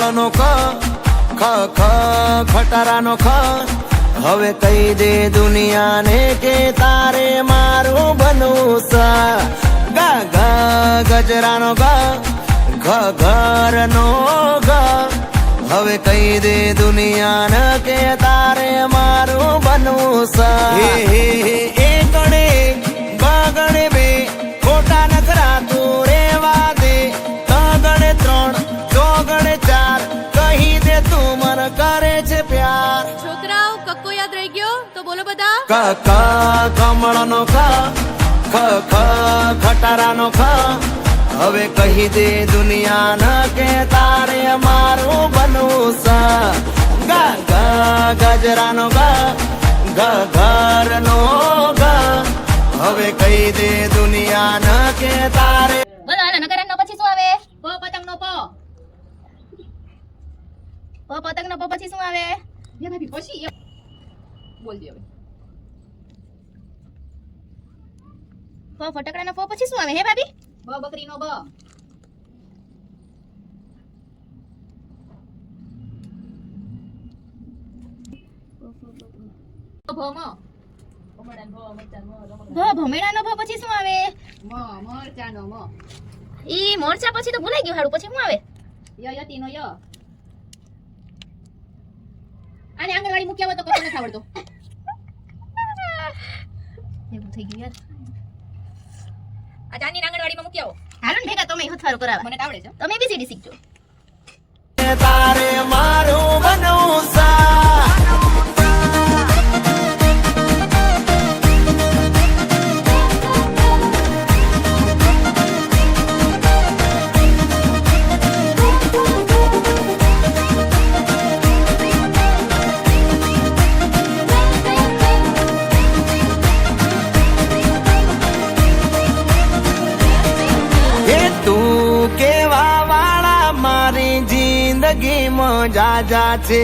કમળનો ખ ખટારાનો ખ હવે કહી દે દુનિયાને કે તારે મારું બનવું સા ગા ગા ગજરાનો ઘ ઘરનો ઘ હવે કહી દે દુનિયાને કે તારે મારું બનવું સા હે હે એ ગણે બગણે બે ખોટા નખરા તું રેવા દે ગણે 3 ચોગણે 4 કહી દે તું મન કરે છે પ્યાર છોકરાઓ કક્કો યાદ રહી ગયો તો બોલો બધા ક કમળનો ખ ખટારાનો ખ હવે કહી દે દુનિયાને કે તારે મારું બનવું સા ગા ગા ગજરાનો ઘ ઘરનો ઘ હવે કહી દે દુનિયાને કે તારે બોલો આના નગરાનો પછી શું આવે પતંગનો પતંગનો પછી શું આવે યા ભાભી પછી બોલ દે હવે ફટાકડાનો પછી શું આવે હે ભાભી બકરીનો બ ભમેડાનો પછી શું આવે મરચાનો મ ઈ મોરચા પછી તો ભૂલાઈ ગયું હાડું પછી શું આવે યતીનો ય આને આંગણવાડી મૂક્યા હોય તો કશું નથી આવડતો એવું થઈ ગયું યાર આ જાની આંગણવાડીમાં મૂક્યા હો હાલો ને ભેગા તમે હથવારો કરાવો મને તો આવડે છે તમે બીસીડી શીખજો તારે મારું બનવું સા જાજા છે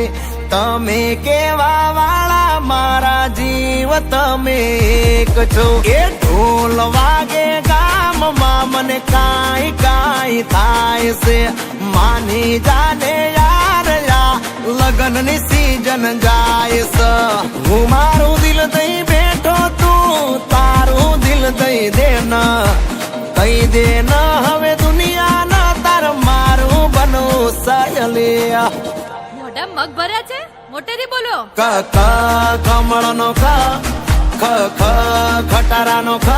તમે કેવા વાળા મારા જીવ તમે એક છો એ ઢોલ વાગે ગામમાં મને કાઈ થાય છે માની જાને યાર લગનની સીઝન જાય છે હું મારું દિલ દઈ બેઠો તું તારું દિલ દઈ દે ન કહી દે ન હવે દુનિયા ન તાર મારું બનવું સાયલિયા મોઢા મગ ભર્યા છે મોટેથી બોલો ક કમળનો ખ ખટારાનો ખ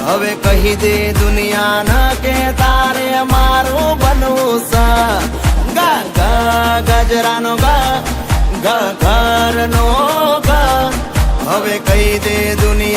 હવે કહી દે દુનિયાને કે તારે મારું બનવું સા ગા ગા ગજરાનો ઘ ઘરનો ઘ હવે કહી દે દુનિયા